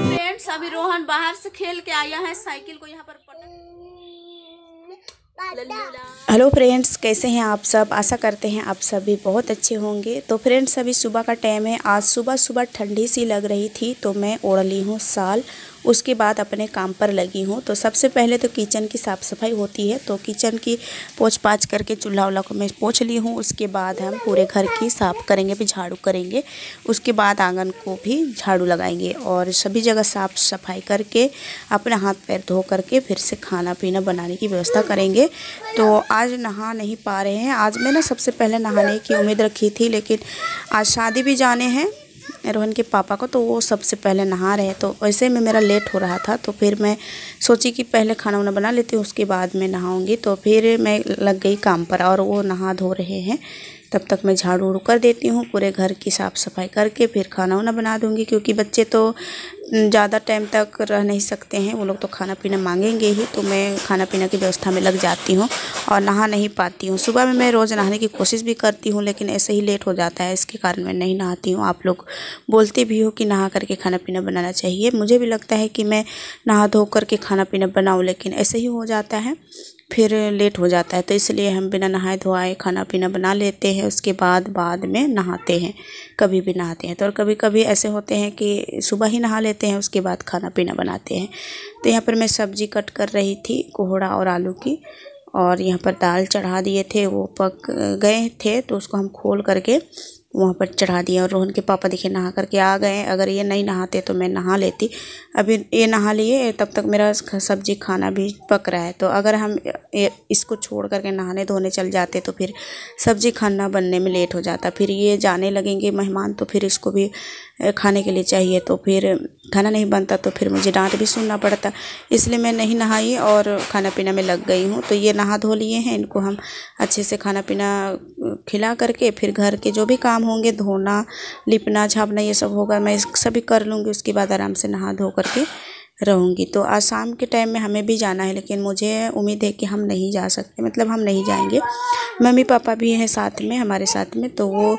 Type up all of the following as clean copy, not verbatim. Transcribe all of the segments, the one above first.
Friends, अभी रोहन बाहर से खेल के आया है, साइकिल को यहाँ पर हेलो फ्रेंड्स, कैसे हैं आप सब। आशा करते हैं आप सभी बहुत अच्छे होंगे। तो फ्रेंड्स, अभी सुबह का टाइम है। आज सुबह सुबह ठंडी सी लग रही थी तो मैं ओढ़ ली हूँ शाल। उसके बाद अपने काम पर लगी हूँ। तो सबसे पहले तो किचन की साफ़ सफाई होती है, तो किचन की पोंछ पाछ करके चूल्हा उल्हा को मैं पोंछ ली हूँ। उसके बाद हम पूरे घर की साफ़ करेंगे, भी झाड़ू करेंगे। उसके बाद आंगन को भी झाड़ू लगाएंगे और सभी जगह साफ़ सफाई करके अपना हाथ पैर धो करके फिर से खाना पीना बनाने की व्यवस्था करेंगे। तो आज नहा नहीं पा रहे हैं। आज मैं ना सबसे पहले नहाने की उम्मीद रखी थी, लेकिन आज शादी भी जाने हैं रोहन के पापा को, तो वो सबसे पहले नहा रहे हैं। तो वैसे में मेरा लेट हो रहा था, तो फिर मैं सोची कि पहले खाना वाना बना लेती हूँ, उसके बाद मैं नहाऊंगी। तो फिर मैं लग गई काम पर और वो नहा धो रहे हैं। तब तक मैं झाड़ू उड़ू कर देती हूँ, पूरे घर की साफ़ सफाई करके फिर खाना वाना बना दूँगी। क्योंकि बच्चे तो ज़्यादा टाइम तक रह नहीं सकते हैं, वो लोग तो खाना पीना मांगेंगे ही। तो मैं खाना पीना की व्यवस्था में लग जाती हूँ और नहा नहीं पाती हूँ। सुबह में मैं रोज़ नहाने की कोशिश भी करती हूँ, लेकिन ऐसे ही लेट हो जाता है, इसके कारण मैं नहीं नहाती हूँ। आप लोग बोलते भी हो कि नहा करके खाना पीना बनाना चाहिए। मुझे भी लगता है कि मैं नहा धो करके खाना पीना बनाऊँ, लेकिन ऐसे ही हो जाता है, फिर लेट हो जाता है। तो इसलिए हम बिना नहाए धोआए खाना पीना बना लेते हैं, उसके बाद में नहाते हैं। कभी भी नहाते हैं तो, और कभी कभी ऐसे होते हैं कि सुबह ही नहा लेते हैं, उसके बाद खाना पीना बनाते हैं। तो यहाँ पर मैं सब्ज़ी कट कर रही थी, कोहड़ा और आलू की। और यहाँ पर दाल चढ़ा दिए थे, वो पक गए थे तो उसको हम खोल करके वहाँ पर चढ़ा दिया। और रोहन के पापा देखिए नहा करके आ गए। अगर ये नहीं नहाते तो मैं नहा लेती। अभी ये नहा लिए, तब तक मेरा सब्जी खाना भी पक रहा है। तो अगर हम इसको छोड़ करके नहाने धोने चल जाते तो फिर सब्जी खाना बनने में लेट हो जाता। फिर ये जाने लगेंगे मेहमान, तो फिर इसको भी खाने के लिए चाहिए, तो फिर खाना नहीं बनता, तो फिर मुझे डांट भी सुनना पड़ता। इसलिए मैं नहीं नहाई और खाना पीना में लग गई हूँ। तो ये नहा धो लिए हैं, इनको हम अच्छे से खाना पीना खिला करके फिर घर के जो भी काम होंगे, धोना लिपना झापना ये सब होगा, मैं सभी कर लूँगी। उसके बाद आराम से नहा धो करके रहूँगी। तो आज शाम के टाइम में हमें भी जाना है, लेकिन मुझे उम्मीद है कि हम नहीं जा सकते, मतलब हम नहीं जाएंगे। मम्मी पापा भी हैं साथ में, हमारे साथ में। तो वो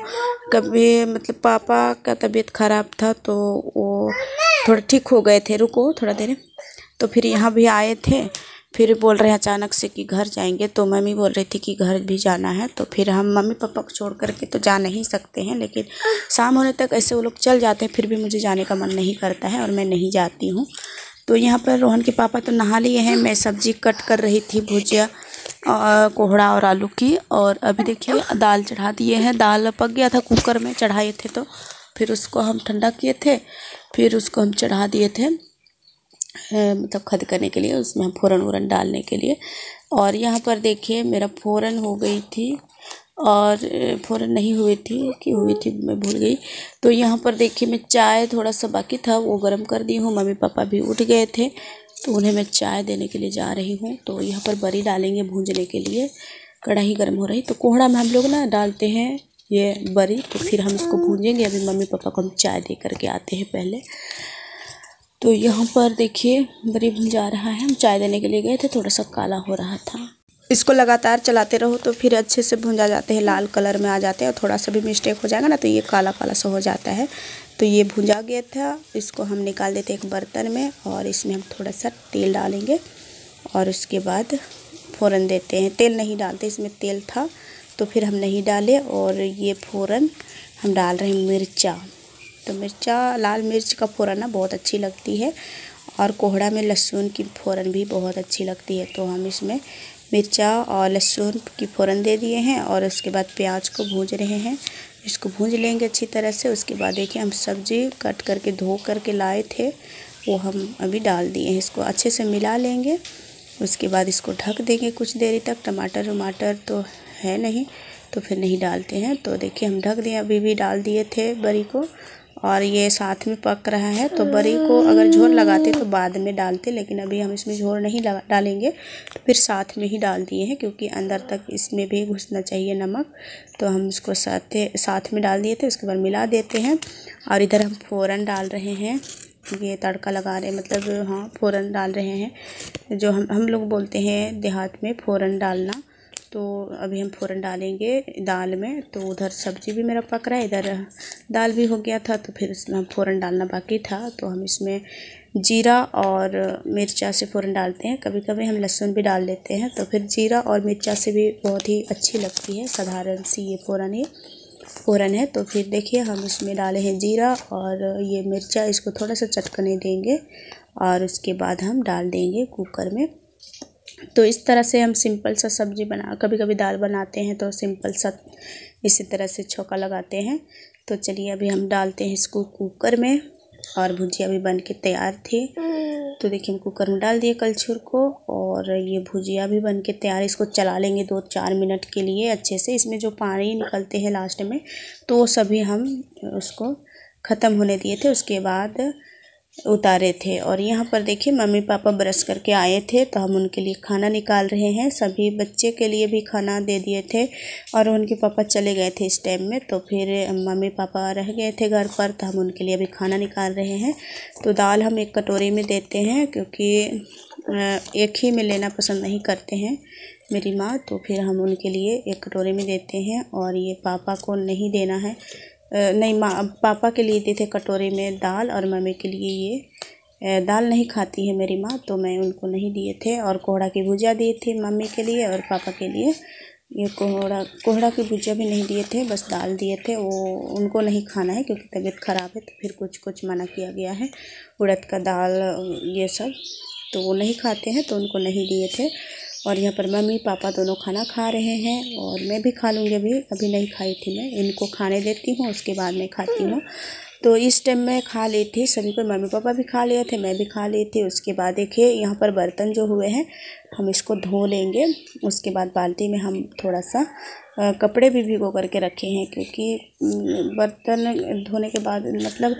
कभी मतलब पापा का तबीयत ख़राब था, तो वो थोड़ा ठीक हो गए थे। रुको थोड़ा देर। तो फिर यहाँ भी आए थे, फिर बोल रहे हैं अचानक से कि घर जाएंगे। तो मम्मी बोल रही थी कि घर भी जाना है। तो फिर हम मम्मी पापा को छोड़ करके तो जा नहीं सकते हैं, लेकिन शाम होने तक ऐसे वो लोग चल जाते हैं। फिर भी मुझे जाने का मन नहीं करता है और मैं नहीं जाती हूँ। तो यहाँ पर रोहन के पापा तो नहा लिए हैं। मैं सब्ज़ी कट कर रही थी, भुजिया कोहड़ा और आलू की। और अभी देखिए दाल चढ़ा दिए हैं। दाल पक गया था, कुकर में चढ़ाए थे, तो फिर उसको हम ठंडा किए थे, फिर उसको हम चढ़ा दिए थे मतलब खद करने के लिए, उसमें हम फ़ोरन वोरन डालने के लिए। और यहाँ पर देखिए मेरा फ़ोरन हो गई थी, और फ़ोरन नहीं हुई थी कि हुई थी मैं भूल गई। तो यहाँ पर देखिए मैं चाय थोड़ा सा बाकी था वो गर्म कर दी हूँ। मम्मी पापा भी उठ गए थे, तो उन्हें मैं चाय देने के लिए जा रही हूँ। तो यहाँ पर बड़ी डालेंगे भूनने के लिए, कढ़ाई गर्म हो रही। तो कोहड़ा में हम लोग ना डालते हैं ये बड़ी, तो फिर हम इसको भूनेंगे। अभी मम्मी पापा को हम चाय दे करके आते हैं पहले। तो यहाँ पर देखिए बड़ी भुंजा रहा है, हम चाय देने के लिए गए थे, थोड़ा सा काला हो रहा था। इसको लगातार चलाते रहो तो फिर अच्छे से भुंजा जाते हैं, लाल कलर में आ जाते हैं। और थोड़ा सा भी मिस्टेक हो जाएगा ना तो ये काला काला सा हो जाता है। तो ये भुंजा गया था, इसको हम निकाल देते हैं एक बर्तन में, और इसमें हम थोड़ा सा तेल डालेंगे और उसके बाद फ़ोरन देते हैं। तेल नहीं डालते, इसमें तेल था तो फिर हम नहीं डाले। और ये फ़ोरन हम डाल रहे हैं मिर्चा। तो मिर्चा, लाल मिर्च का फ़ोरन ना बहुत अच्छी लगती है, और कोहड़ा में लहसुन की फ़ोरन भी बहुत अच्छी लगती है। तो हम इसमें मिर्चा और लहसुन की फ़ोरन दे दिए हैं, और उसके बाद प्याज को भूंज रहे हैं। इसको भूंज लेंगे अच्छी तरह से। उसके बाद देखिए हम सब्ज़ी कट करके धो करके लाए थे, वो हम अभी डाल दिए हैं। इसको अच्छे से मिला लेंगे। उसके बाद इसको ढक देंगे कुछ देरी तक। टमाटर वमाटर तो है नहीं, तो फिर नहीं डालते हैं। तो देखिए हम ढक दिए, अभी भी डाल दिए थे बड़ी को, और ये साथ में पक रहा है। तो बड़ी को अगर झोर लगाते तो बाद में डालते, लेकिन अभी हम इसमें झोर नहीं डालेंगे, तो फिर साथ में ही डाल दिए हैं, क्योंकि अंदर तक इसमें भी घुसना चाहिए नमक। तो हम इसको साथ में डाल दिए थे। उसके बाद मिला देते हैं। और इधर हम फ़ोरन डाल रहे हैं, ये तड़का लगा रहे हैं, मतलब हाँ फ़ोरन डाल रहे हैं, जो हम लोग बोलते हैं देहात में फ़ोरन डालना। तो अभी हम फ़ौरन डालेंगे दाल में। तो उधर सब्ज़ी भी मेरा पक रहा है, इधर दाल भी हो गया था, तो फिर इसमें हम फ़ौरन डालना बाकी था। तो हम इसमें जीरा और मिर्चा से फ़ौरन डालते हैं। कभी कभी हम लहसुन भी डाल लेते हैं, तो फिर जीरा और मिर्चा से भी बहुत ही अच्छी लगती है। साधारण सी ये फ़ौरन है। तो फिर देखिए हम इसमें डाले हैं जीरा और ये मिर्चा, इसको थोड़ा सा चटकने देंगे और उसके बाद हम डाल देंगे कुकर में। तो इस तरह से हम सिंपल सा सब्ज़ी कभी कभी दाल बनाते हैं तो सिंपल सा इसी तरह से छौंका लगाते हैं। तो चलिए अभी हम डालते हैं इसको कुकर में, और भुजिया भी बन के तैयार थी। तो देखिए हम कुकर में डाल दिए कलछुल को, और ये भुजिया भी बन के तैयार। इसको चला लेंगे 2-4 मिनट के लिए अच्छे से। इसमें जो पानी निकलते हैं लास्ट में, तो वो सभी हम उसको ख़त्म होने दिए थे, उसके बाद उतारे थे। और यहाँ पर देखिए मम्मी पापा ब्रश करके आए थे, तो हम उनके लिए खाना निकाल रहे हैं। सभी बच्चे के लिए भी खाना दे दिए थे और उनके पापा चले गए थे इस टाइम में, तो फिर मम्मी पापा रह गए थे घर पर, तो हम उनके लिए भी खाना निकाल रहे हैं। तो दाल हम एक कटोरी में देते हैं, क्योंकि एक ही में लेना पसंद नहीं करते हैं मेरी माँ, तो फिर हम उनके लिए एक कटोरी में देते हैं। और ये पापा को नहीं देना है, नहीं माँ पापा के लिए देते कटोरी में दाल, और मम्मी के लिए ये दाल नहीं खाती है मेरी माँ, तो मैं उनको नहीं दिए थे। और कोहड़ा की भुजिया दी थी मम्मी के लिए, और पापा के लिए ये कोहड़ा की भुजिया भी नहीं दिए थे, बस दाल दिए थे। वो उनको नहीं खाना है क्योंकि तबीयत ख़राब है, तो फिर कुछ मना किया गया है। उड़द का दाल ये सब तो वो नहीं खाते हैं, तो उनको नहीं दिए थे। और यहाँ पर मम्मी पापा दोनों खाना खा रहे हैं, और मैं भी खा लूँगी। अभी नहीं खाई थी मैं, इनको खाने देती हूँ उसके बाद मैं खाती हूँ। तो इस टाइम मैं खा ली थी, सभी को मम्मी पापा भी खा लिए थे, मैं भी खा ली थी। उसके बाद देखिए यहाँ पर बर्तन जो हुए हैं हम इसको धो लेंगे। उसके बाद बाल्टी में हम थोड़ा सा कपड़े भी भिगो करके रखे हैं, क्योंकि बर्तन धोने के बाद मतलब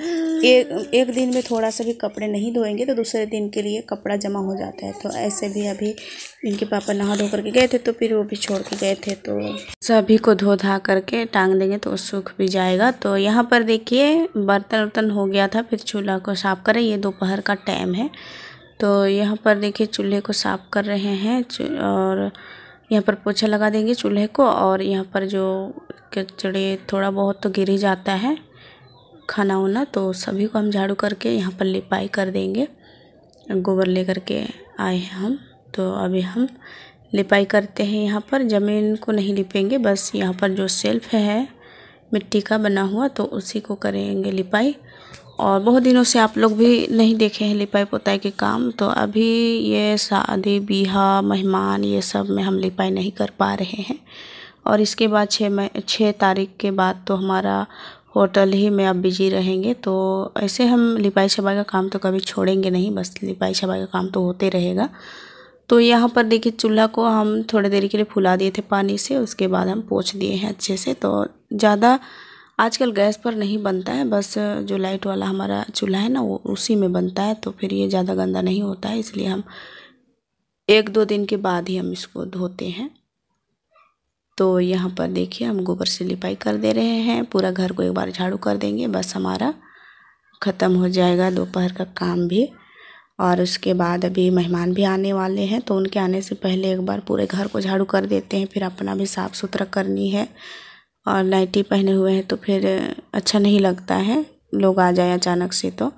एक दिन में थोड़ा सा भी कपड़े नहीं धोएंगे तो दूसरे दिन के लिए कपड़ा जमा हो जाता है। तो ऐसे भी अभी इनके पापा नहा धो करके गए थे, तो फिर वो भी छोड़ के गए थे, तो सभी को धो धा करके टांग देंगे तो सूख भी जाएगा। तो यहाँ पर देखिए बर्तन हो गया था, फिर चूल्हा को साफ़ करें। ये दोपहर का टाइम है, तो यहाँ पर देखिए चूल्हे को साफ़ कर रहे हैं, और यहाँ पर पोछा लगा देंगे चूल्हे को। और यहाँ पर जो कचड़े थोड़ा बहुत तो गिर ही जाता है खाना वाना, तो सभी को हम झाड़ू करके यहाँ पर लिपाई कर देंगे। गोबर ले करके आए हैं हम, तो अभी हम लिपाई करते हैं। यहाँ पर ज़मीन को नहीं लिपेंगे, बस यहाँ पर जो सेल्फ है मिट्टी का बना हुआ, तो उसी को करेंगे लिपाई। और बहुत दिनों से आप लोग भी नहीं देखे हैं लिपाई पोताई के काम, तो अभी ये शादी ब्याह मेहमान ये सब में हम लिपाई नहीं कर पा रहे हैं। और इसके बाद 6 तारीख के बाद तो हमारा होटल ही में अब बिजी रहेंगे, तो ऐसे हम लिपाई छपाई का काम तो कभी छोड़ेंगे नहीं, बस लिपाई छपाई का काम तो होते रहेगा। तो यहाँ पर देखिए चूल्हा को हम थोड़ी देर के लिए फुला दिए थे पानी से, उसके बाद हम पोंछ दिए हैं अच्छे से। तो ज़्यादा आजकल गैस पर नहीं बनता है, बस जो लाइट वाला हमारा चूल्हा है ना वो उसी में बनता है, तो फिर ये ज़्यादा गंदा नहीं होता है, इसलिए हम 1-2 दिन के बाद ही हम इसको धोते हैं। तो यहाँ पर देखिए हम गोबर से लिपाई कर दे रहे हैं, पूरा घर को एक बार झाड़ू कर देंगे, बस हमारा ख़त्म हो जाएगा दोपहर का काम भी। और उसके बाद अभी मेहमान भी आने वाले हैं, तो उनके आने से पहले एक बार पूरे घर को झाड़ू कर देते हैं, फिर अपना भी साफ़ सुथरा करनी है। और नाइटी पहने हुए हैं तो फिर अच्छा नहीं लगता है, लोग आ जाए अचानक से, तो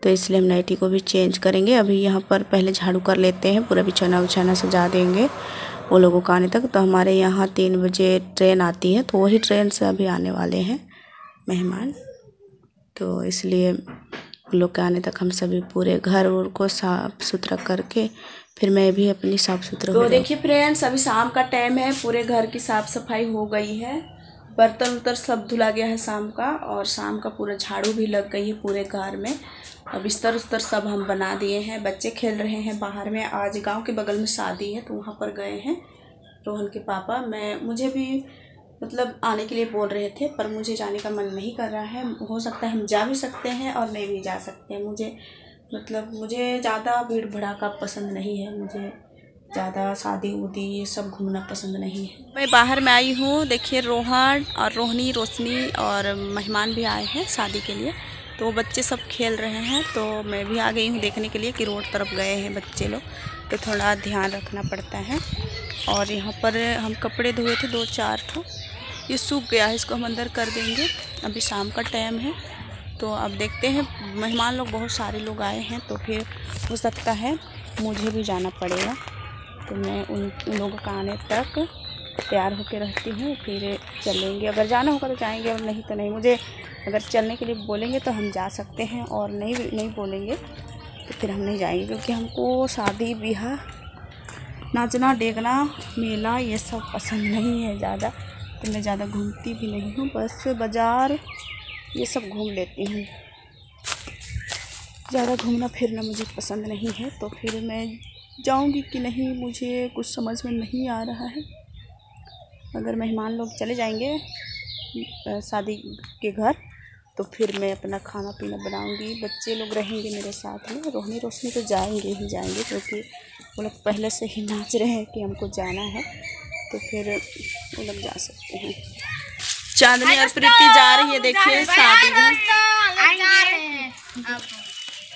इसलिए हम नाइटी को भी चेंज करेंगे। अभी यहाँ पर पहले झाड़ू कर लेते हैं, पूरा बिछाना उछाना सजा देंगे वो लोगों को आने तक। तो हमारे यहाँ 3 बजे ट्रेन आती है, तो वही ट्रेन से अभी आने वाले हैं मेहमान, तो इसलिए उन लोग के आने तक हम सभी पूरे घर और को साफ़ सुथरा करके फिर मैं भी अपनी साफ़ सुथरा। तो देखिए फ्रेंड्स अभी शाम का टाइम है, पूरे घर की साफ़ सफाई हो गई है, बर्तन उतर सब धुला गया है शाम का, और शाम का पूरा झाड़ू भी लग गई है पूरे घर में। अब बिस्तर उस्तर सब हम बना दिए हैं। बच्चे खेल रहे हैं बाहर में, आज गांव के बगल में शादी है तो वहाँ पर गए हैं रोहन के पापा। मुझे भी मतलब आने के लिए बोल रहे थे, पर मुझे जाने का मन नहीं कर रहा है। हो सकता है हम जा भी सकते हैं और नहीं भी जा सकते हैं। मुझे ज़्यादा भीड़ भड़ाका पसंद नहीं है, मुझे ज़्यादा शादी उदी ये सब घूमना पसंद नहीं है। मैं बाहर में आई हूँ। देखिए रोहन और रोहनी, रोशनी और मेहमान भी आए हैं शादी के लिए, तो बच्चे सब खेल रहे हैं। तो मैं भी आ गई हूँ देखने के लिए कि रोड तरफ गए हैं बच्चे लोग, तो थोड़ा ध्यान रखना पड़ता है। और यहाँ पर हम कपड़े धोए थे 2-4 ठो, ये सूख गया है, इसको हम अंदर कर देंगे। अभी शाम का टाइम है, तो अब देखते हैं। मेहमान लोग बहुत सारे लोग आए हैं, तो फिर हो सकता है मुझे भी जाना पड़ेगा। तो मैं उन लोगों का आने तक तैयार होकर रहती हूँ, फिर चलेंगे। अगर जाना होगा तो जाएंगे, और नहीं तो नहीं। मुझे अगर चलने के लिए बोलेंगे तो हम जा सकते हैं, और नहीं बोलेंगे तो फिर हम नहीं जाएंगे, क्योंकि हमको शादी ब्याह, नाचना डेगना, मेला ये सब पसंद नहीं है ज़्यादा। तो मैं ज़्यादा घूमती भी नहीं हूँ, बस बाज़ार ये सब घूम लेती हूँ। ज़्यादा घूमना फिरना मुझे पसंद नहीं है। तो फिर मैं जाऊंगी कि नहीं मुझे कुछ समझ में नहीं आ रहा है। अगर मेहमान लोग चले जाएंगे शादी के घर, तो फिर मैं अपना खाना पीना बनाऊंगी। बच्चे लोग रहेंगे मेरे साथ में, रोहनी रोशनी तो जाएंगे ही जाएंगे, क्योंकि वो लोग पहले से ही नाच रहे हैं कि हमको जाना है, तो फिर वो लोग जा सकते हैं। चांदनी और प्रीति जा रही है देखिए शादी में।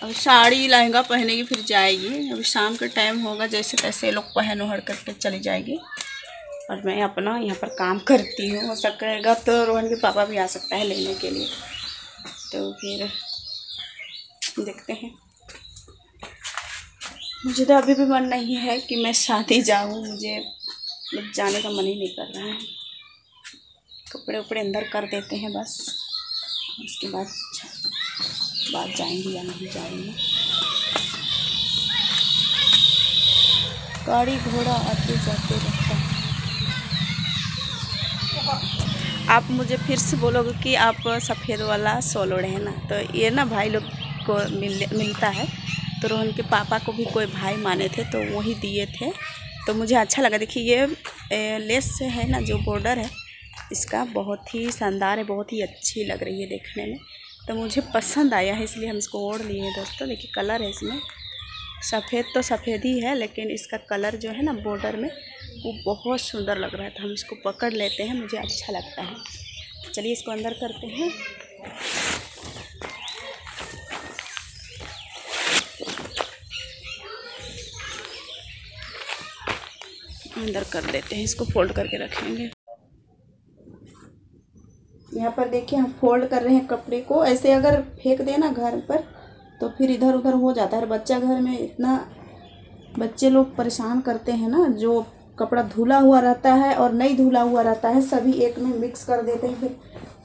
अब साड़ी लहंगा पहनेगी फिर जाएगी। अभी शाम का टाइम होगा, जैसे तैसे लोग पहन ओढ़ करके चली जाएगी, और मैं अपना यहाँ पर काम करती हूँ। हो सकेगा तो रोहन के पापा भी आ सकता है लेने के लिए, तो फिर देखते हैं। मुझे तो अभी भी मन नहीं है कि मैं शादी जाऊँ, मुझे जाने का मन ही नहीं कर रहा है। कपड़े उपड़े अंदर कर देते हैं बस, उसके बाद जाएंगे या नहीं जाएंगे। गाड़ी घोड़ा आते जाते रहता है। आप मुझे फिर से बोलोगे कि आप सफ़ेद वाला शॉल ओढ़े हैं ना, तो ये ना भाई लोग को मिलता है। तो रोहन के पापा को भी कोई भाई माने थे, तो वही दिए थे, तो मुझे अच्छा लगा। देखिए ये लेस है ना, जो बॉर्डर है इसका बहुत ही शानदार है, बहुत ही अच्छी लग रही है देखने में, तो मुझे पसंद आया है, इसलिए हम इसको ओढ़ लिए हैं दोस्तों। देखिए कलर है इसमें, सफ़ेद तो सफ़ेद ही है, लेकिन इसका कलर जो है ना बॉर्डर में, वो बहुत सुंदर लग रहा है। तो हम इसको पकड़ लेते हैं, मुझे अच्छा लगता है। चलिए इसको अंदर करते हैं। अंदर कर देते हैं, इसको फोल्ड करके रखेंगे। यहाँ पर देखिए हम फोल्ड कर रहे हैं कपड़े को। ऐसे अगर फेंक देना घर पर तो फिर इधर उधर हो जाता है। बच्चा घर में इतना बच्चे लोग परेशान करते हैं ना, जो कपड़ा धुला हुआ रहता है और नहीं धुला हुआ रहता है, सभी एक में मिक्स कर देते हैं। फिर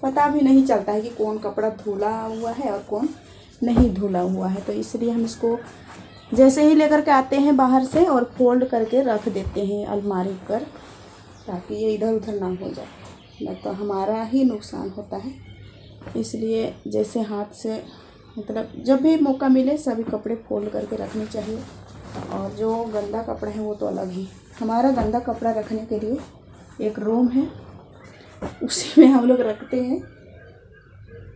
पता भी नहीं चलता है कि कौन कपड़ा धुला हुआ है और कौन नहीं धुला हुआ है। तो इसलिए हम इसको जैसे ही लेकर के आते हैं बाहर से और फोल्ड करके रख देते हैं अलमारी पर, ताकि ये इधर उधर ना हो जाए, नहीं तो हमारा ही नुकसान होता है। इसलिए जैसे हाथ से मतलब जब भी मौका मिले सभी कपड़े फोल्ड करके रखने चाहिए। और जो गंदा कपड़ा है वो तो अलग ही। हमारा गंदा कपड़ा रखने के लिए एक रूम है, उसी में हम लोग रखते हैं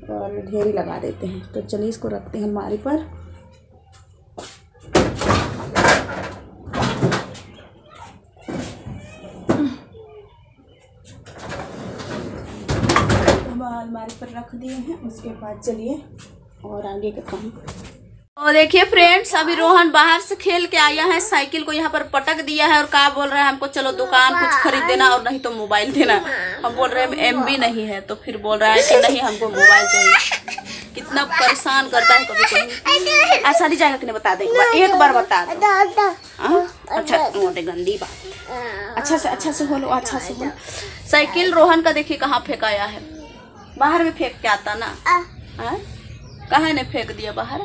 और ढेरी लगा देते हैं। तो चलिए इसको रखते हैं अलमारी पर। अलमारी पर रख दिए हैं। उसके बाद चलिए और आगे का काम। और देखिए फ्रेंड्स, अभी रोहन बाहर से खेल के आया है, साइकिल को यहाँ पर पटक दिया है और कहा बोल रहा है हमको चलो दुकान कुछ खरीद देना और नहीं तो मोबाइल देना। हम बोल रहे हैं एमबी नहीं है, तो फिर बोल रहा है कि नहीं हमको मोबाइल चाहिए। कितना परेशान करता है कभी कभी। ऐसा नहीं जाएगा कि नहीं बता देंगे, एक बार बता दो। अच्छा मोटे गंदी बात, अच्छा से बोलो, अच्छा से बोलो। साइकिल रोहन का देखिए कहाँ फेंकाया है, बाहर में फेंक के आता ना। कहाँ ने फेंक दिया बाहर।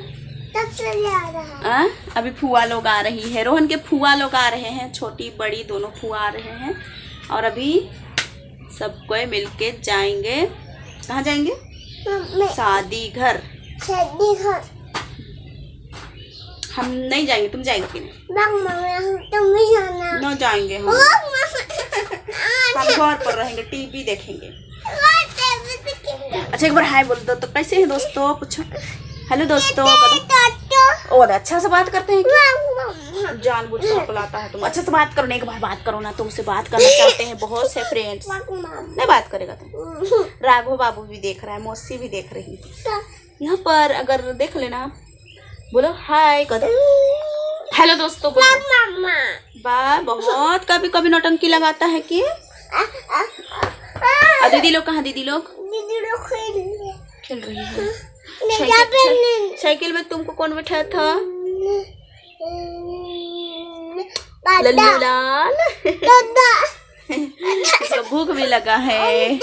अभी फुआ लोग आ रही है, रोहन के फुआ लोग आ रहे हैं, छोटी बड़ी दोनों फुआ आ रहे हैं। और अभी सबको मिलके जाएंगे। कहाँ जाएंगे? शादी घर। हम नहीं जाएंगे, तुम जाएंगे कि नहीं? तुम भी जाना। न जाएंगे हम घर पर रहेंगे, टीवी देखेंगे। अच्छा एक बार हाय बोल दो। तो कैसे हैं दोस्तों, पूछो। हेलो दोस्तों। और अच्छा से बात करते हैं क्या? जानबूझ कर बुलाता है तुम। अच्छा से बात करो ना, एक बार बात करो ना, तुमसे बात करना चाहते हैं बहुत से फ्रेंड्स। नहीं बात करेगा तुम। राघव बाबू भी देख रहा है, मौसी भी देख रही है यहाँ पर, अगर देख लेना। बोलो हाय कर दो। हेलो दोस्तों बोलो। वाह बहुत कभी कभी नौटंकी लगाता है कि। दीदी लोग कहाँ? दीदी लोग खेल रही है। साइकिल में तुमको कौन बैठाया था? लल्लू लाल। इसको भूख भी लगा है।